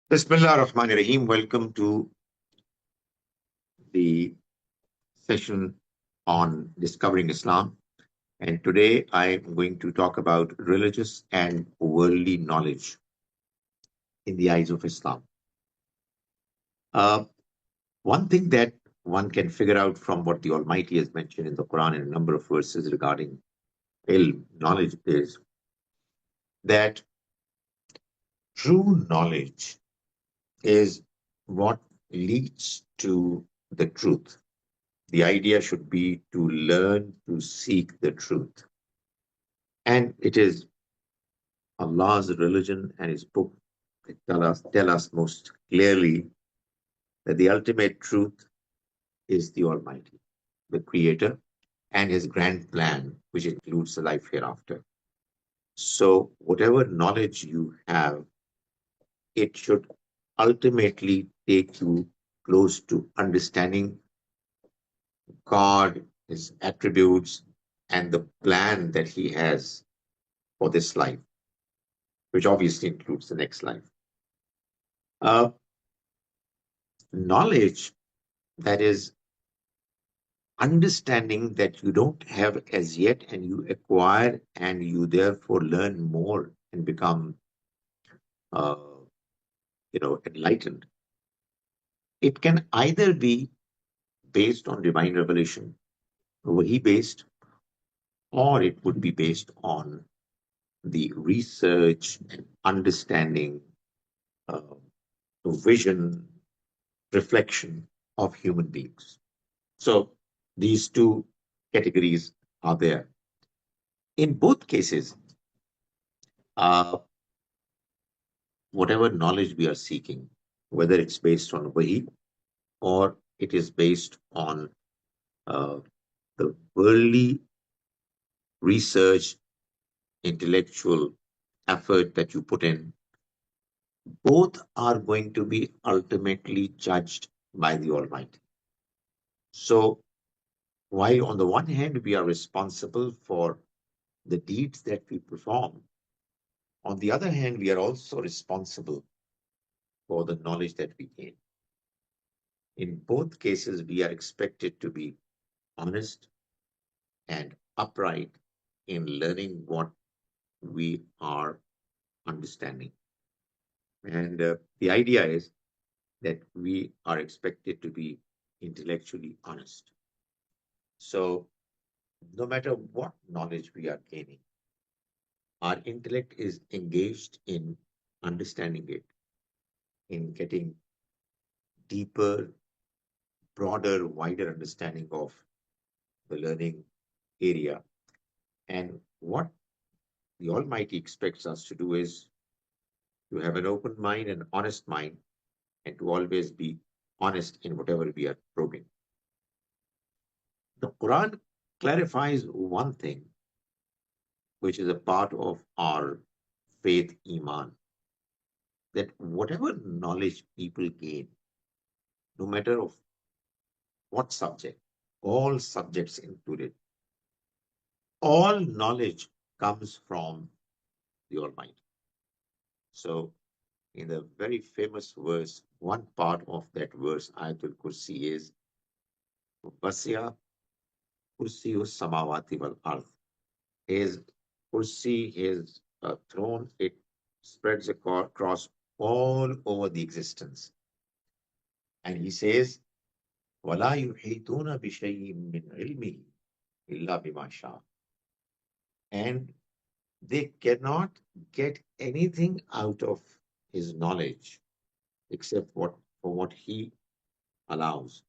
Bismillah ar-Rahman ar-Rahim. Welcome to the session on discovering Islam. And today I'm going to talk about religious and worldly knowledge in the eyes of Islam. Uh, One thing that one can figure out from what the Almighty has mentioned in the Quran in a number of verses regarding ilm, knowledge, is that true knowledge is what leads to the truth. The idea should be to learn to seek the truth. And it is Allah's religion and His book that tell us most clearly that the ultimate truth is the Almighty, the Creator, and His grand plan, which includes the life hereafter. So, whatever knowledge you have, it should ultimately take you close to understanding God, His attributes, and the plan that He has for this life, which obviously includes the next life. Uh, Knowledge, that is understanding that you don't have as yet, and you acquire, and you therefore learn more and become, uh, enlightened. It can either be based on divine revelation, wahi based, or it would be based on the research and understanding, uh, vision, reflection of human beings. So these two categories are there. In both cases, uh, whatever knowledge we are seeking, whether it's based on Wahi or it is based on uh, the worldly research, intellectual effort that you put in, both are going to be ultimately judged by the Almighty. So, while on the one hand we are responsible for the deeds that we perform, on the other hand, we are also responsible for the knowledge that we gain. In both cases, we are expected to be honest and upright in learning what we are understanding. And the idea is that we are expected to be intellectually honest. So, no matter what knowledge we are gaining, our intellect is engaged in understanding it, in getting deeper, broader, wider understanding of the learning area. And what the Almighty expects us to do is to have an open mind and honest mind, and to always be honest in whatever we are probing. The Quran clarifies one thing, which is a part of our faith, Iman, that whatever knowledge people gain, no matter of what subject, all subjects included, all knowledge comes from the Almighty. So, in the very famous verse, one part of that verse, Ayatul Kursi, is Vasya Kursiyu Samawati wal Ardh. His Kursi, his throne, it spreads across all over the existence. And he says, وَلَا يُحِيطُونَ بِشَيْءٍ مِّنْ عِلْمِهِ إِلَّا بِمَا شَاءَ. And they cannot get anything out of his knowledge except for what he allows,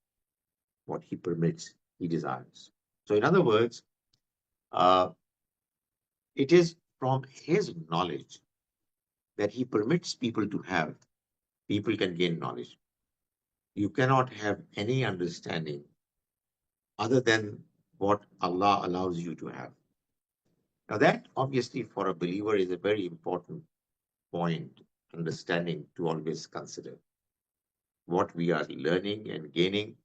what he permits, he desires. So, in other words, uh, it is from his knowledge that he permits people to have, people can gain knowledge. You cannot have any understanding other than what Allah allows you to have. Now, that obviously for a believer is a very important point, understanding to always consider. What we are learning and gaining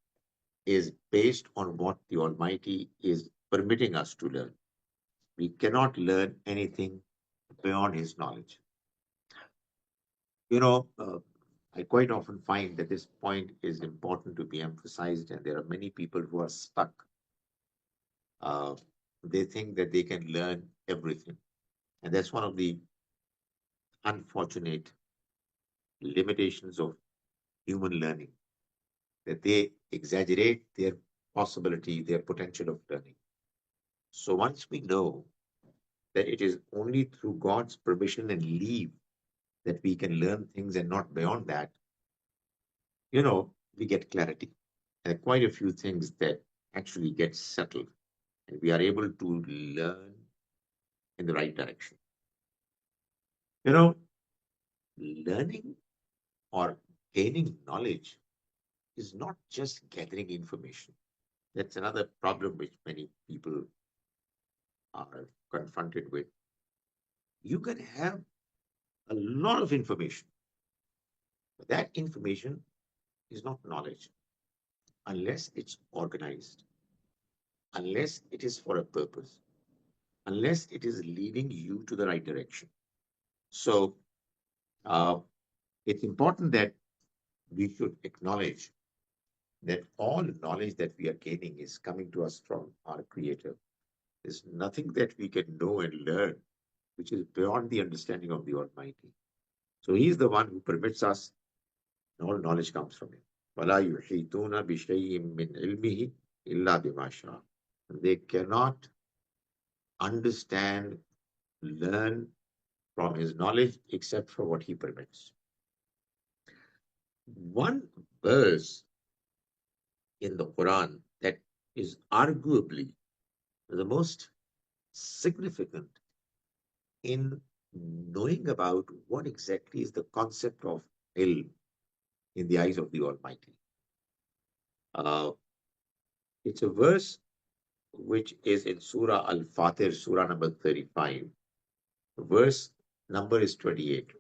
is based on what the Almighty is permitting us to learn. We cannot learn anything beyond His knowledge. You know, I quite often find that this point is important to be emphasized, and there are many people who are stuck. Uh, they think that they can learn everything. And that's one of the unfortunate limitations of human learning, that they exaggerate their possibility, their potential of learning. So once we know that it is only through God's permission and leave that we can learn things and not beyond that, we get clarity. And quite a few things that actually get settled, and we are able to learn in the right direction. You know, learning or gaining knowledge is not just gathering information. That's another problem which many people are confronted with. You can have a lot of information, but that information is not knowledge unless it's organized, unless it is for a purpose, unless it is leading you to the right direction. So uh, it's important that we should acknowledge that all knowledge that we are gaining is coming to us from our Creator. There's nothing that we can know and learn which is beyond the understanding of the Almighty. So He is the one who permits us, and all knowledge comes from Him. وَلَا يُحِيطُونَ بِشَيْءٍ مِّنْ عِلْمِهِ إِلَّا بِمَا شَاءَ. They cannot understand, learn from His knowledge except for what He permits. One verse in the Quran that is arguably the most significant in knowing about what exactly is the concept of ilm in the eyes of the Almighty. Uh, it's a verse which is in Surah Al-Fatir, Surah number 35. The verse number is 28.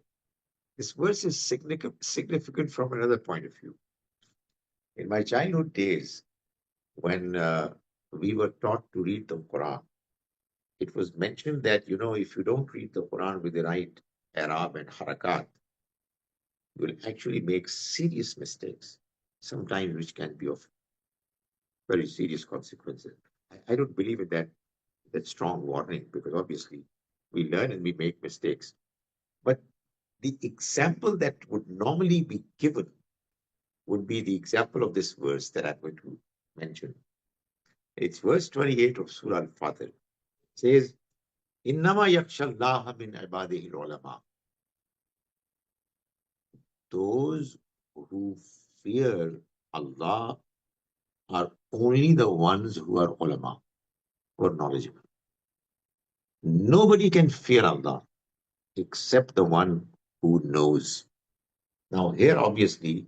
This verse is significant from another point of view. In my childhood days, when we were taught to read the Quran, it was mentioned that, if you don't read the Quran with the right Arab and harakat, you will actually make serious mistakes, sometimes which can be of very serious consequences. I don't believe in that strong warning, because obviously we learn and we make mistakes. But the example that would normally be given would be the example of this verse that I'm going to mention. It's verse 28 of Surah Al-Fatir. It says, Innama yakshallaha min ibadihi ulama. Those who fear Allah are only the ones who are ulama, who are knowledgeable. Nobody can fear Allah except the one who knows. Now, here, obviously,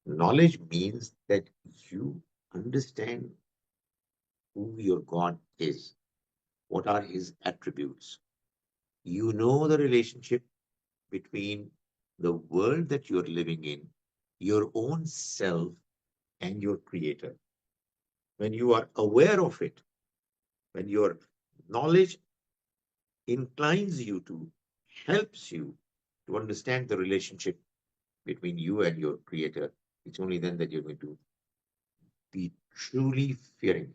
knowledge means that you understand who your God is, what are his attributes. You know the relationship between the world that you're living in, your own self, and your Creator. When you are aware of it, when your knowledge inclines you to, helps you to understand the relationship between you and your Creator, it's only then that you're going to be truly fearing.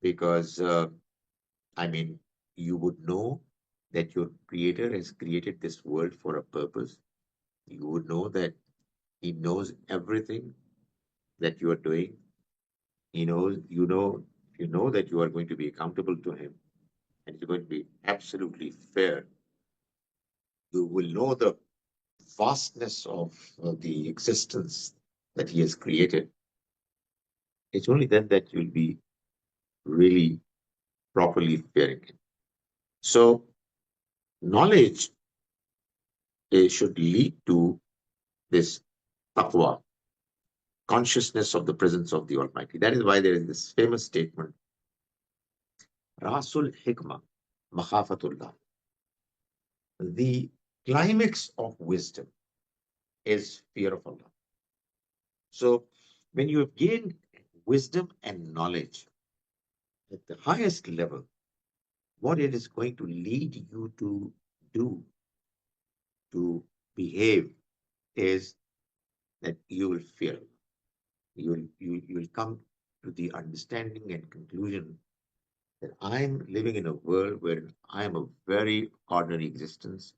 Because, I mean, you would know that your Creator has created this world for a purpose. You would know that He knows everything that you are doing. He knows, you know that you are going to be accountable to Him, and you're going to be absolutely fair. You will know the vastness of the existence that He has created. It's only then that you'll be really properly fearing Him. So, knowledge should lead to this taqwa, consciousness of the presence of the Almighty. That is why there is this famous statement, Rasul Hikmah, Makhafatullah. The climax of wisdom is fear of Allah. So, when you have gained wisdom and knowledge at the highest level, what it is going to lead you to do, to behave, is that you will fear. You will come to the understanding and conclusion that I'm living in a world where I am a very ordinary existence.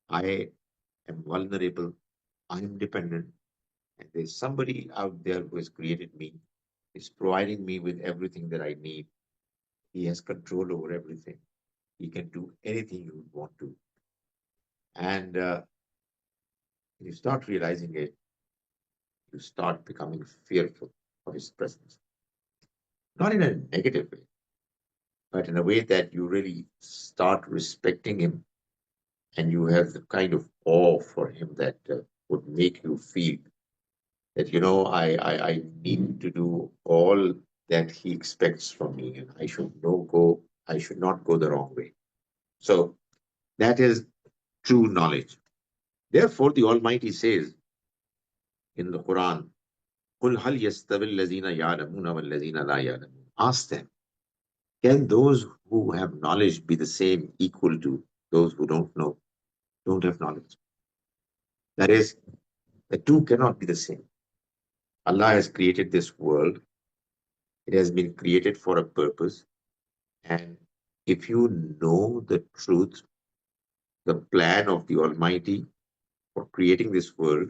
I am vulnerable. I'm dependent. And there's somebody out there who has created me, is providing me with everything that I need. He has control over everything. He can do anything you would want to. And you start realizing it, you start becoming fearful of his presence. Not in a negative way, but in a way that you really start respecting him and you have the kind of awe for him that would make you feel that, I need to do all that he expects from me and I should not go the wrong way. So that is true knowledge. Therefore, the Almighty says in the Quran, قُلْ هَلْ يَسْتَوِي الَّذِينَ يَعْلَمُونَ وَالَّذِينَ لَا يَعْلَمُونَ. Ask them, can those who have knowledge be the same equal to those who don't know, don't have knowledge? That is, the two cannot be the same. Allah has created this world. It has been created for a purpose. And if you know the truth, the plan of the Almighty for creating this world,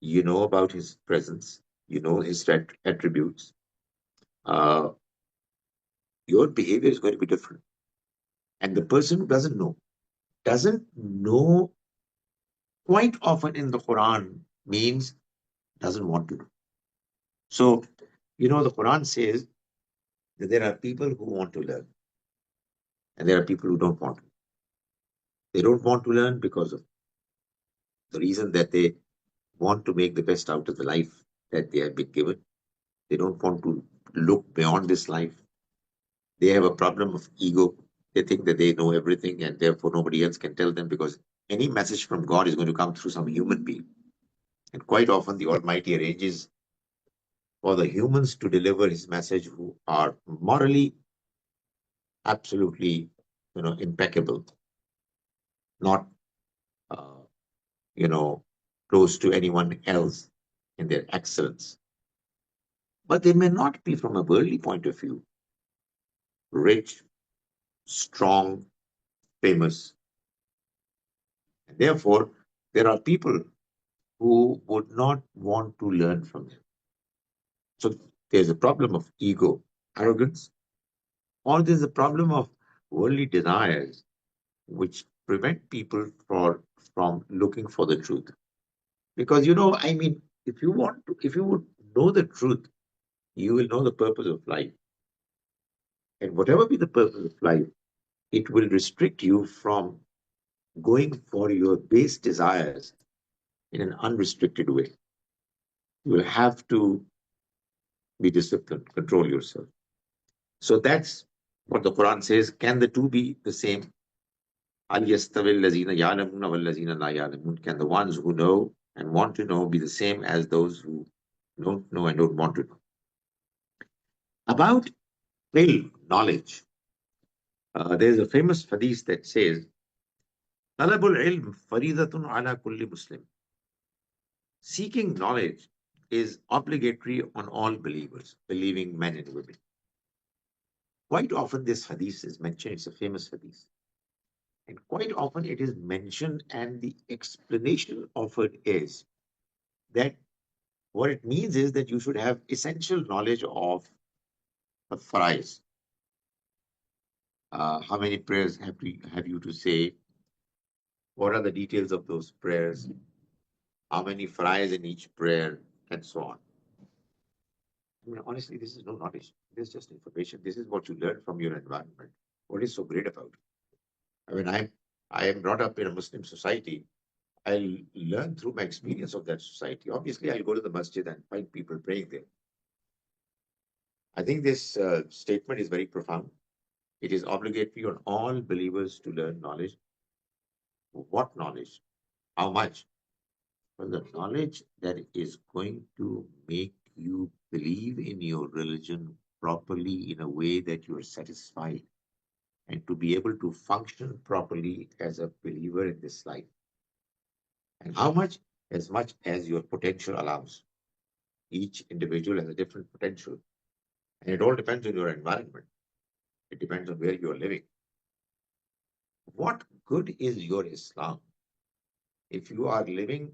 you know about His presence, you know His attributes, uh, your behavior is going to be different. And the person who doesn't know quite often in the Quran means doesn't want to know. So, the Quran says that there are people who want to learn and there are people who don't want to. They don't want to learn because of the reason that they want to make the best out of the life that they have been given. They don't want to look beyond this life. They have a problem of ego. They think that they know everything and therefore nobody else can tell them because any message from God is going to come through some human being. And quite often the Almighty arranges for the humans to deliver His message who are morally absolutely, impeccable, not, uh, you know, close to anyone else in their excellence. But they may not be, from a worldly point of view, rich, strong, famous. And therefore, there are people who would not want to learn from them. So there's a problem of ego, arrogance, or there's a problem of worldly desires which prevent people from looking for the truth. Because, I mean, if you would know the truth, you will know the purpose of life. And whatever be the purpose of life, it will restrict you from going for your base desires in an unrestricted way. You will have to be disciplined, control yourself. So that's what the Quran says. Can the two be the same? Can the ones who know and want to know be the same as those who don't know and don't want to know? About ilm, knowledge, there's a famous hadith that says, Talabul ilm faridatun ala kulli Muslim. Seeking knowledge is obligatory on all believers, believing men and women. Quite often, this hadith is mentioned. It's a famous hadith. And quite often, it is mentioned, and the explanation offered is that what it means is that you should have essential knowledge of the farais. How many prayers have you to say? What are the details of those prayers? How many farais in each prayer, and so on. I mean, honestly, this is no knowledge. This is just information. This is what you learn from your environment. What is so great about it? I mean, I am brought up in a Muslim society. I'll learn through my experience of that society. Obviously, I'll go to the masjid and find people praying there. I think this statement is very profound. It is obligatory on all believers to learn knowledge. What knowledge? How much? Well, the knowledge that is going to make you believe in your religion properly in a way that you are satisfied and to be able to function properly as a believer in this life. And how much? As much as your potential allows. Each individual has a different potential. And it all depends on your environment. It depends on where you are living. What good is your Islam if you are living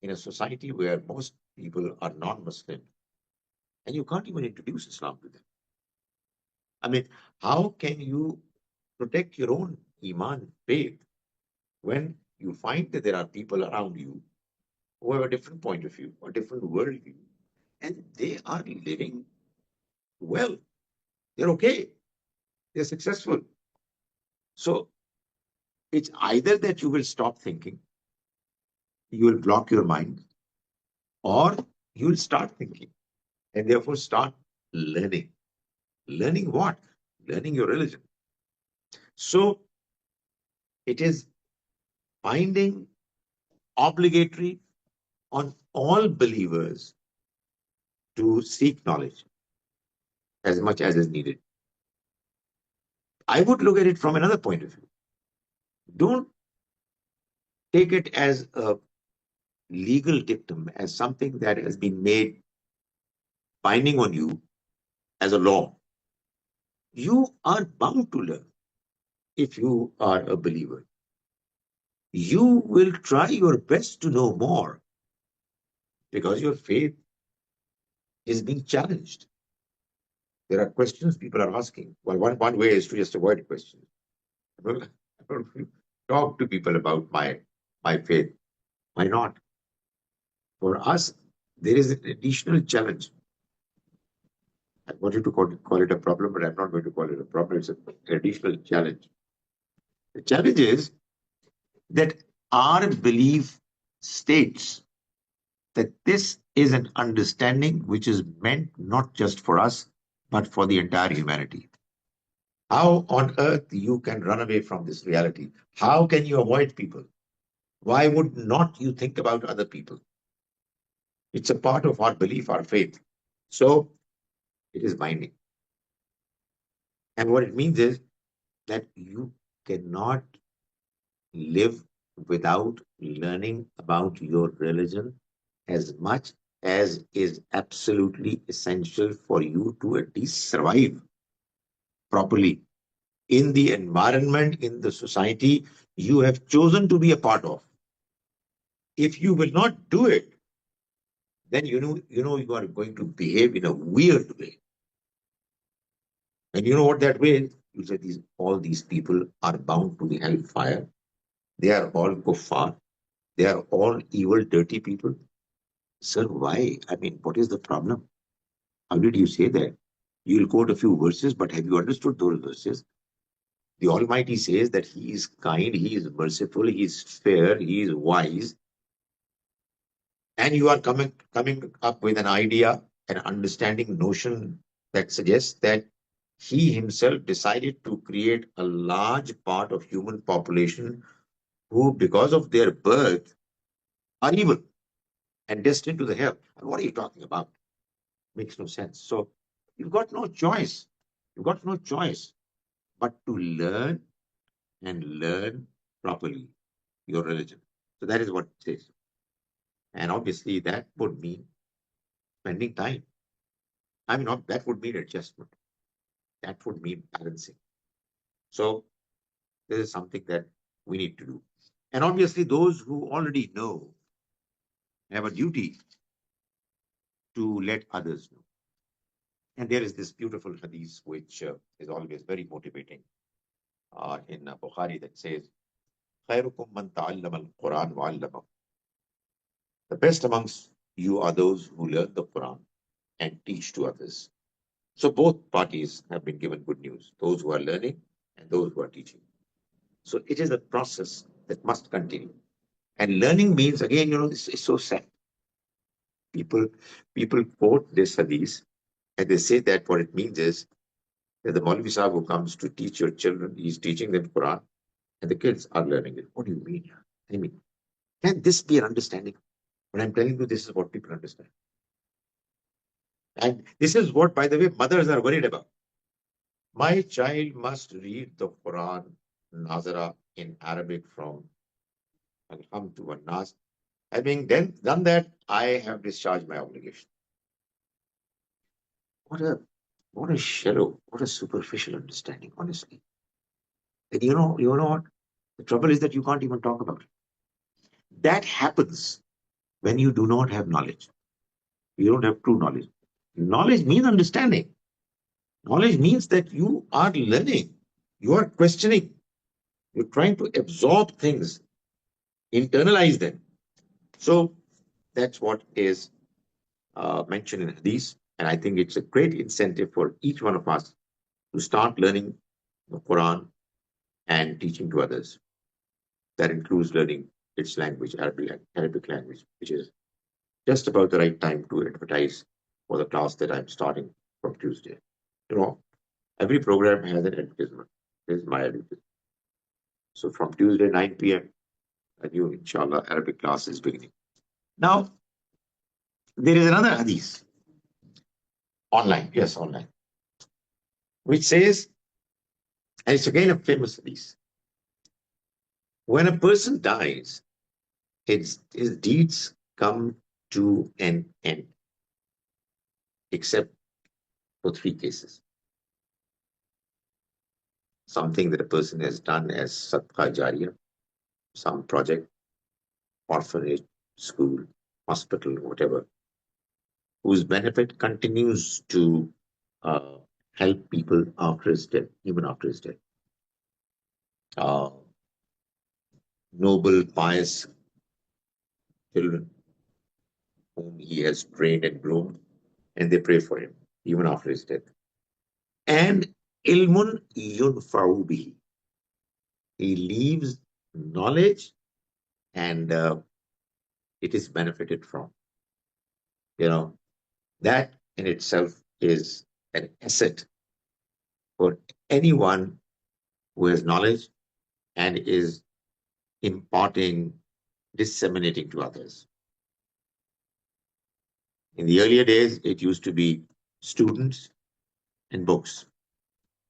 in a society where most people are non-Muslim and you can't even introduce Islam to them? I mean, how can you protect your own Iman faith when you find that there are people around you who have a different point of view, a different worldview, and they are living well? They're okay, they're successful. So it's either that you will stop thinking, you will block your mind, or you will start thinking and therefore start learning. Learning what? Learning your religion. So it is binding, obligatory on all believers to seek knowledge as much as is needed. I would look at it from another point of view. Don't take it as a legal dictum, as something that has been made binding on you as a law. You are bound to learn if you are a believer. You will try your best to know more because your faith is being challenged. There are questions people are asking. Well, one way is to just avoid questions. Well, I don't talk to people about my faith. Why not? For us, there is an additional challenge. I wanted to call it a problem, but I'm not going to call it a problem. It's an additional challenge. The challenge is that our belief states that this is an understanding which is meant not just for us, but for the entire humanity. How on earth you can run away from this reality? How can you avoid people? Why would not you think about other people? It's a part of our belief, our faith. So it is binding. And what it means is that you cannot live without learning about your religion as much as is absolutely essential for you to at least survive properly in the environment, in the society you have chosen to be a part of. If you will not do it, then you are going to behave in a weird way. And you know what that way is? You say all these people are bound to the hellfire. They are all kuffar. They are all evil, dirty people. Sir, why? I mean, what is the problem? How did you say that? You'll quote a few verses, but have you understood those verses? The Almighty says that He is kind, He is merciful, He is fair, He is wise, and you are coming up with an idea, an understanding notion that suggests that He Himself decided to create a large part of human population who, because of their birth, are evil and destined to the hell. What are you talking about? Makes no sense. So you've got no choice. You've got no choice but to learn and learn properly your religion. So that is what it says. And obviously that would mean spending time. I mean, that would mean adjustment. That would mean balancing. So this is something that we need to do. And obviously those who already know have a duty to let others know. And there is this beautiful hadith which is always very motivating in Bukhari that says, خيركم من تعلم القرآن وعلمه. The best amongst you are those who learn the Quran and teach to others. So both parties have been given good news, those who are learning and those who are teaching. So it is a process that must continue. And learning means, again, it's so sad. People, people quote this hadith and they say that what it means is that the Maulvi Sahib who comes to teach your children, he's teaching them Quran and the kids are learning it. What do you mean? I mean, can this be an understanding? When I'm telling you, this is what people understand. And this is what, by the way, mothers are worried about. My child must read the Quran, Nazara, in Arabic from Al-Ham to An-Nas. Having then done that, I have discharged my obligation. What a what a shallow, what a superficial understanding, honestly. And you know what? The trouble is that you can't even talk about it. That happens when you do not have knowledge. You don't have true knowledge. Knowledge means understanding. Knowledge means that you are learning, you are questioning, you're trying to absorb things, internalize them. So that's what is mentioned in Hadith. And I think it's a great incentive for each one of us to start learning the Quran and teaching to others. That includes learning its language, Arabic language, which is just about the right time to advertise for the class that I'm starting from Tuesday. You know, every program has an advertisement. This is my advertisement. So from Tuesday, 9 p.m., a new, inshallah, Arabic class is beginning. Now, there is another hadith, online, yes, online, which says, and it's again a famous hadith, when a person dies, his deeds come to an end, except for three cases. Something that a person has done as sadqa jariyah, some project, orphanage, school, hospital, whatever, whose benefit continues to uh, help people after his death, even after his death. Uh, Noble, pious children whom he has trained and groomed, and they pray for him even after his death. And ilmun yunfa'u bihi. He leaves knowledge and it is benefited from. You know, that in itself is an asset for anyone who has knowledge and is imparting, disseminating to others. In the earlier days, it used to be students and books.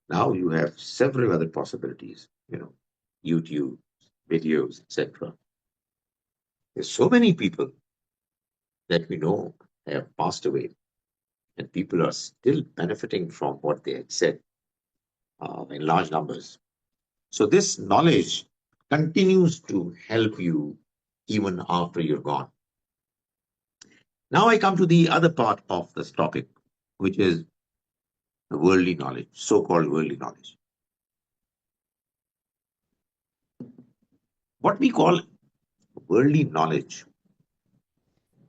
Now you have several other possibilities, YouTube, videos, etc. There's so many people that we know have passed away, and people are still benefiting from what they had said in large numbers. So this knowledge continues to help you even after you're gone. Now I come to the other part of this topic, which is the worldly knowledge, so-called worldly knowledge. What we call worldly knowledge,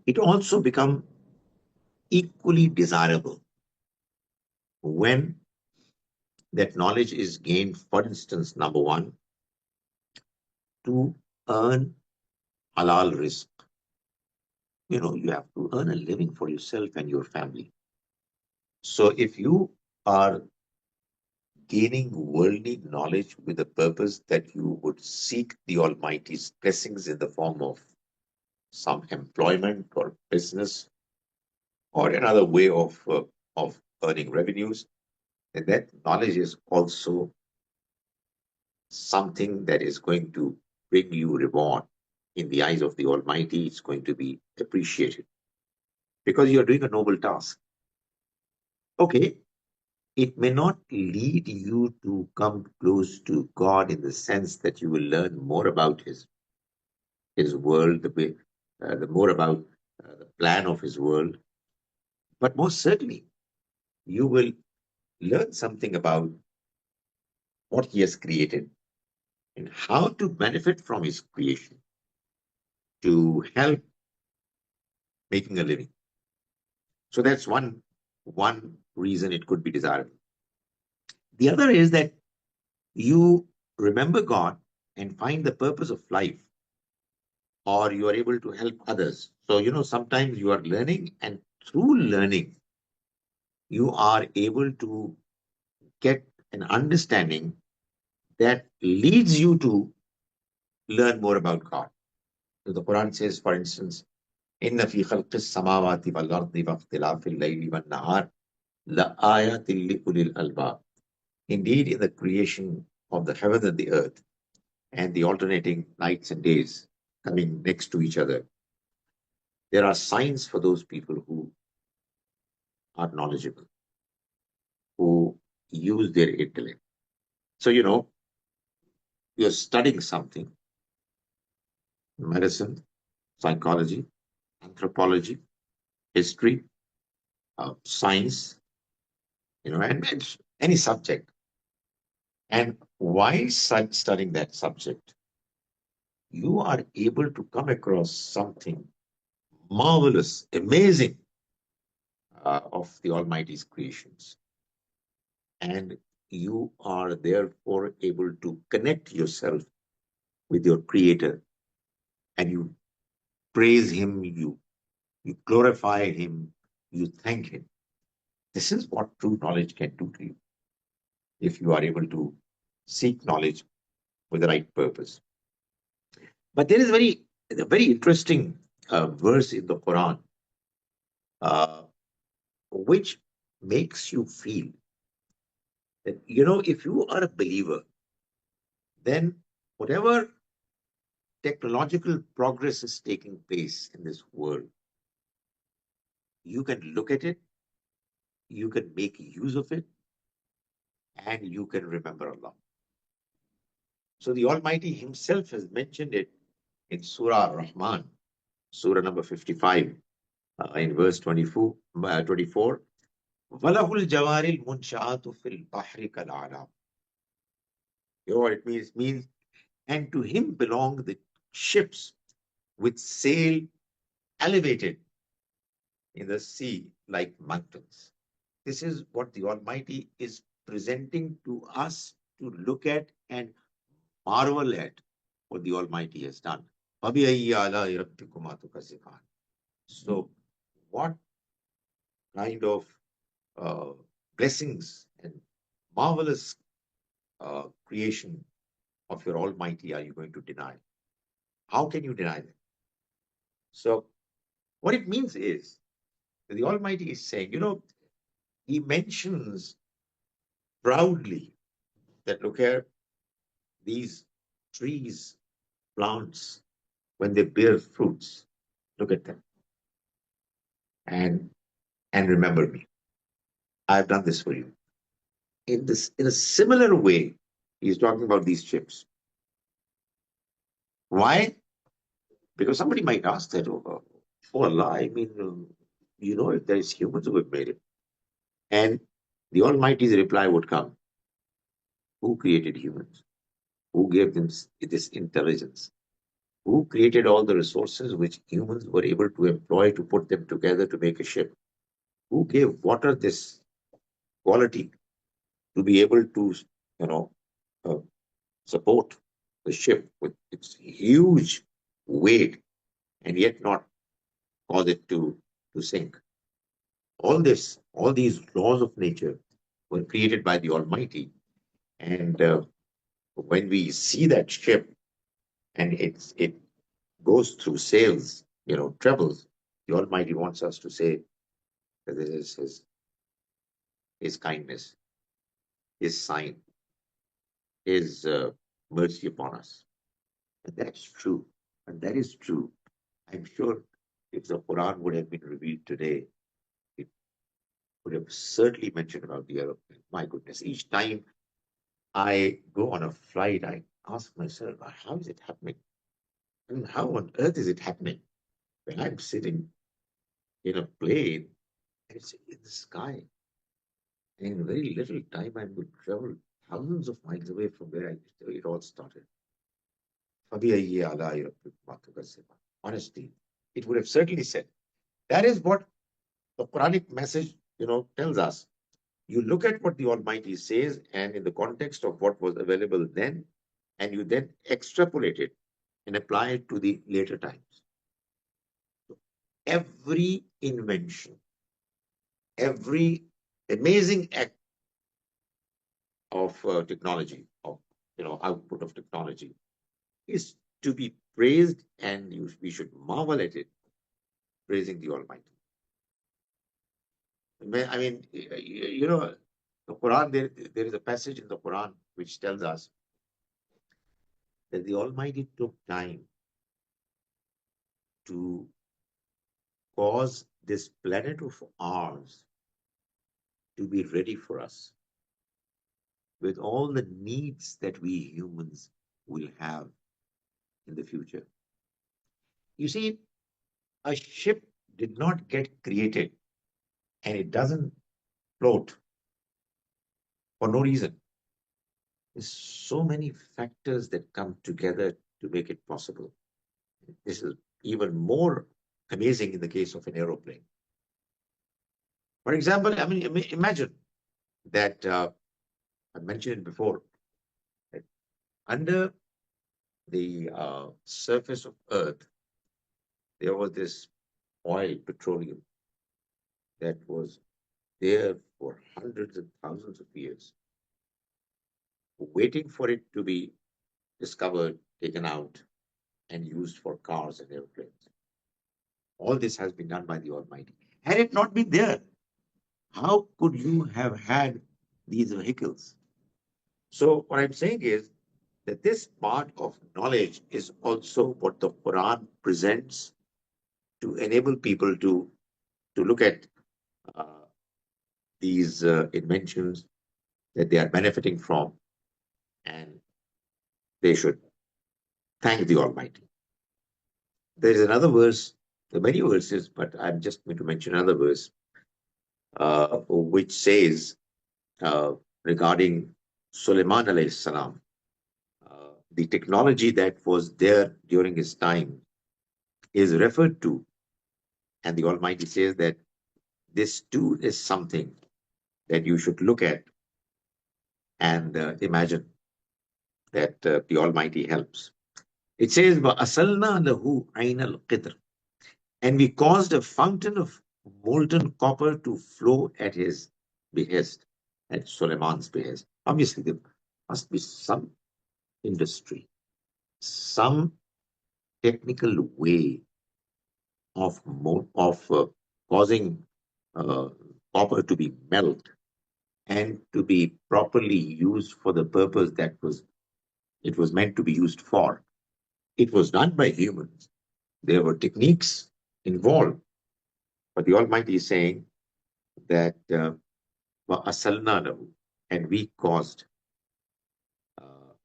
it also becomes equally desirable when that knowledge is gained, for instance, number one, to earn halal risk. You have to earn a living for yourself and your family. So if you are gaining worldly knowledge with the purpose that you would seek the Almighty's blessings in the form of some employment or business or another way of earning revenues, then that knowledge is also something that is going to bring you reward in the eyes of the Almighty. It's going to be appreciated because you're doing a noble task. Okay, it may not lead you to come close to God in the sense that you will learn more about His world, the more about the plan of His world, but most certainly you will learn something about what He has created and how to benefit from His creation to help making a living. So that's one reason it could be desirable. The other is that you remember God and find the purpose of life, or you are able to help others. So, sometimes you are learning, and through learning, you are able to get an understanding that leads you to learn more about God. So the Quran says, for instance, إن في خلق السماوات والأرض واختلاف الليل والنهار لآيات لأولي الألباب. Indeed, in the creation of the heaven and the earth, and the alternating nights and days coming next to each other, There are signs for those people who are knowledgeable, who use their intellect. So, you're studying something, medicine, psychology, anthropology, history, science, and any subject. And while studying that subject, you are able to come across something marvelous, amazing of the Almighty's creations. And you are therefore able to connect yourself with your Creator, and you praise Him, you glorify Him, you thank Him. This is what true knowledge can do to you if you are able to seek knowledge with the right purpose. But there is a very interesting verse in the Quran, uh, which makes you feel that, if you are a believer, then whatever technological progress is taking place in this world, you can look at it, you can make use of it, and you can remember Allah. So the Almighty Himself has mentioned it in Surah Rahman, Surah number 55, in verse 24. 24 وَلَهُ الْجَوَارِ الْمُنْشَآتُ فِي الْبَحْرِ كَالْأَعْلَامِ. You know what it means? It means, and to Him belong the ships which sail elevated in the sea like mountains. This is what the Almighty is presenting to us to look at and marvel at what the Almighty has done. فَبِأَيِّ آلَاءِ رَبِّكُمَا تُكَذِّبَانِ. So, what kind of uh, blessings and marvelous creation of your Almighty are you going to deny? How can you deny that? So, what it means is that the Almighty is saying, He mentions proudly that look here, these trees, plants, when they bear fruits, look at them and remember me. I've done this for you. In a similar way, he's talking about these chips. Why? Because somebody might ask that, oh Allah, I mean, if there is humans who have made it. And the Almighty's reply would come, who created humans? Who gave them this intelligence? Who created all the resources which humans were able to employ to put them together to make a ship? Who gave water this quality to be able to, you know, uh, support the ship with its huge weight and yet not cause it to sink? All these laws of nature were created by the Almighty. And when we see that ship and it goes through sails, travels, the Almighty wants us to say that this is His kindness, His sign, His mercy upon us. And that's true. And that is true. I'm sure if the Quran would have been revealed today, it would have certainly mentioned about the aeroplane. My goodness, each time I go on a flight, I ask myself, how is it happening? I mean, how on earth is it happening? When I'm sitting in a plane, it's in the sky. And in very little time, I'm going to travel thousands of miles away from where it all started. فَبِأَيِّ آلَاءِ رَبِّكُمَا تُكَذِّبَانِ. Honestly, it would have certainly said. That is what the Quranic message, tells us. You look at what the Almighty says, and in the context of what was available then, and you then extrapolate it and apply it to the later times. Every invention, every amazing act of technology, of output of technology, is to be praised, and we should marvel at it, praising the Almighty. I mean, the Quran. There is a passage in the Quran which tells us that the Almighty took time to cause this planet of ours to be ready for us with all the needs that we humans will have in the future. You see, a ship did not get created and it doesn't float for no reason. There's so many factors that come together to make it possible. This is even more amazing in the case of an aeroplane. For example, I mean, imagine that I mentioned it before, that under the surface of Earth, there was this oil, petroleum, that was there for hundreds and thousands of years, waiting for it to be discovered, taken out, and used for cars and airplanes. All this has been done by the Almighty. Had it not been there, how could you have had these vehicles? So, what I'm saying is that this part of knowledge is also what the Quran presents to enable people to look at uh, these inventions that they are benefiting from, and they should thank the Almighty. There is another verse, there are many verses, but I'm just going to mention another verse, which says uh, regarding Sulaiman alayhi salam, the technology that was there during his time is referred to, and the Almighty says that this too is something that you should look at and imagine that the Almighty helps. It says, وَأَسَلْنَا لَهُ عَيْنَ الْقِطْرِ, and we caused a fountain of molten copper to flow at his behest, at Suleiman's behest. Obviously, there must be some industry, some technical way of causing uh, copper to be melt and to be properly used for the purpose that was it was meant to be used for. It was done by humans. There were techniques involved, but the Almighty is saying that وَأَسَلْنَا لَهُ, and we caused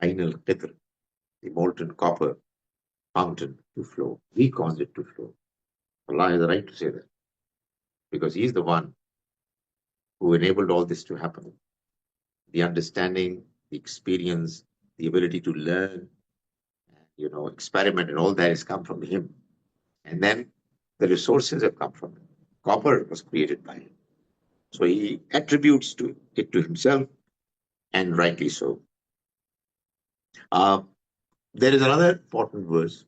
Ain al-Qitr, the molten copper fountain, to flow. We caused it to flow. Allah has the right to say that because He is the one who enabled all this to happen. The understanding, the experience, the ability to learn, experiment, and all that has come from Him. And then the resources have come from Him. Copper was created by Him. So He attributes it to Himself, and rightly so. Uh, there is another important verse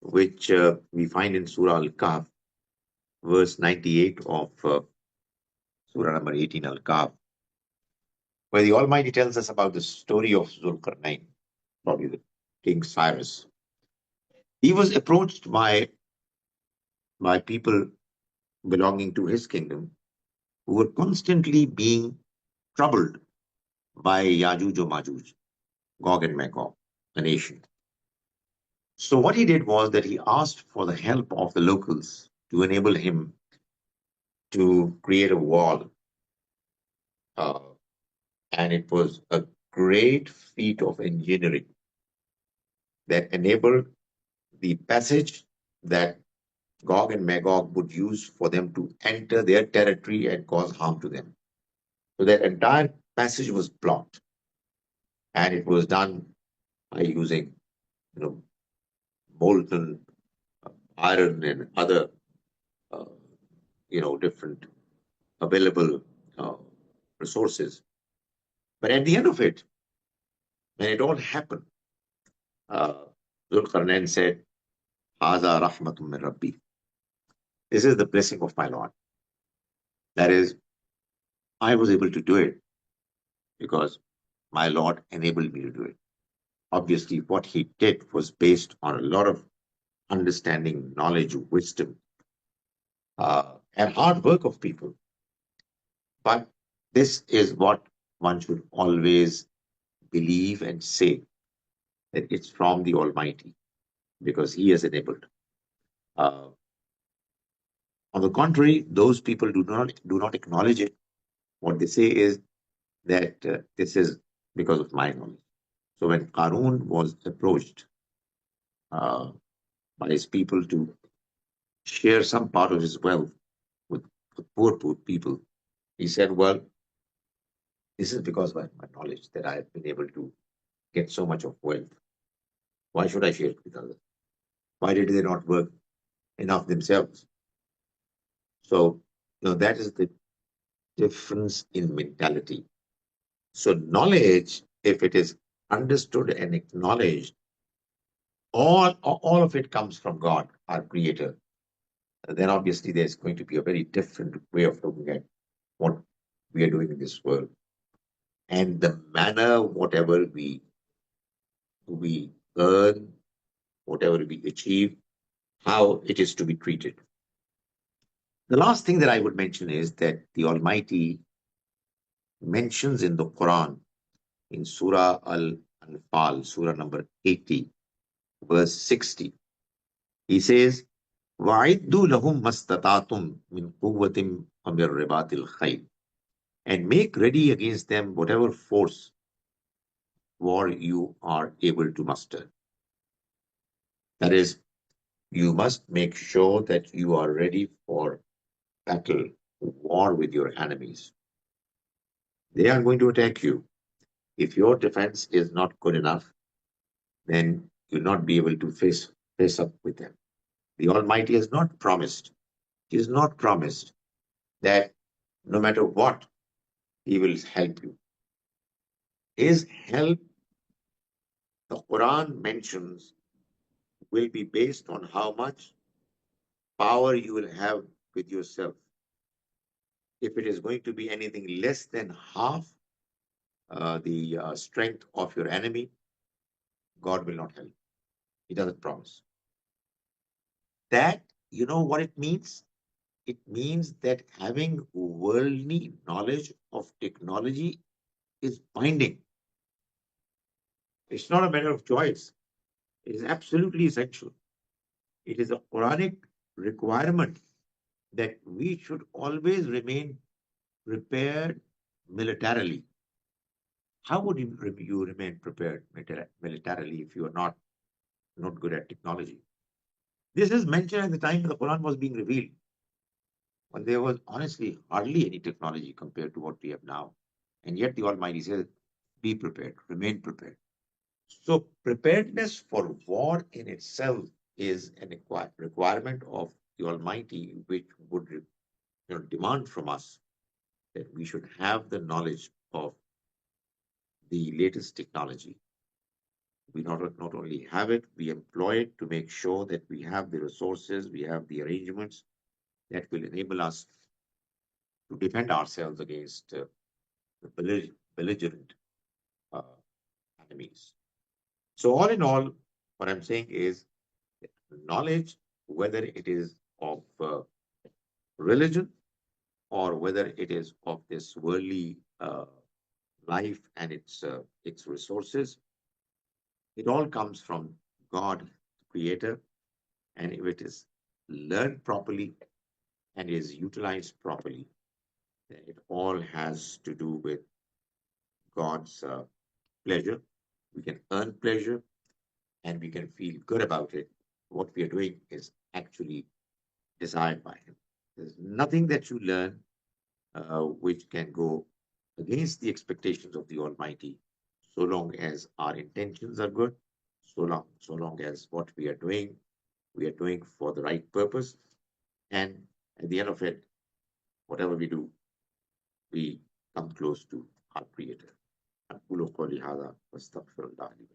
which we find in Surah Al-Kahf, verse 98 of Surah number 18 Al-Kahf, where the Almighty tells us about the story of Zulkarnain, probably the King Cyrus. He was approached by people belonging to his kingdom who were constantly being troubled by Yajuj or Majuj, Gog and Magog, a nation. So what he did was that he asked for the help of the locals to enable him to create a wall. Uh, and it was a great feat of engineering that enabled the passage that Gog and Magog would use for them to enter their territory and cause harm to them. So that entire passage was blocked, and it was done by using, you know, molten iron and other, uh, different available uh, resources. But at the end of it, when it all happened, uh, Zulkarnain said, "Haza rahmatum min Rabbi." This is the blessing of my Lord. That is, I was able to do it because my Lord enabled me to do it. Obviously, what he did was based on a lot of understanding, knowledge, wisdom, and hard work of people. But this is what one should always believe and say that it's from the Almighty because He has enabled. Uh, On the contrary, those people do not acknowledge it. What they say is that this is because of my knowledge. So when Qarun was approached uh, by his people to share some part of his wealth with poor people, he said, "Well, this is because of my knowledge that I have been able to get so much of wealth. Why should I share it with others? Why did they not work enough themselves?" So, that is the difference in mentality. So, knowledge, if it is understood and acknowledged, all of it comes from God, our Creator. Then obviously there's going to be a very different way of looking at what we are doing in this world, and the manner, whatever we earn, whatever we achieve, how it is to be treated. The last thing that I would mention is that the Almighty mentions in the Quran, in Surah Al-Anfal, Surah number 80, verse 60. He says, وَعِدُّوا لَهُمْ مَسْتَطَعْتُمْ مِنْ قُوَّةٍ وَمِنْ رِبَاطِ الْخَيْلِ, and make ready against them whatever force war you are able to muster. That is, you must make sure that you are ready for battle, war with your enemies. They are going to attack you. If your defense is not good enough, then you'll not be able to face up with them. The Almighty has not promised. He has not promised that no matter what, He will help you. His help, the Quran mentions, will be based on how much power you will have with yourself. If it is going to be anything less than half the strength of your enemy, God will not help. He doesn't promise. That, you know what it means? It means that having worldly knowledge of technology is binding. It's not a matter of choice. It is absolutely essential. It is a Quranic requirement that we should always remain prepared militarily. How would you remain prepared militarily if you are not good at technology? This is mentioned at the time the Quran was being revealed, when there was honestly hardly any technology compared to what we have now. And yet the Almighty says, be prepared, remain prepared. So preparedness for war in itself is an requirement of the Almighty, which would demand from us that we should have the knowledge of the latest technology. We not only have it, we employ it to make sure that we have the resources, we have the arrangements that will enable us to defend ourselves against the belligerent uh, enemies. So, all in all, what I'm saying is knowledge, whether it is of religion or whether it is of this worldly life and its resources, it all comes from God, Creator, and if it is learned properly and is utilized properly, then it all has to do with God's pleasure. We can earn pleasure and we can feel good about it. What we are doing is actually desired by Him. There's nothing that you learn which can go against the expectations of the Almighty, so long as our intentions are good, so long as what we are doing for the right purpose, and at the end of it, whatever we do, we come close to our Creator. أقول قولي هذا واستغفر الله لي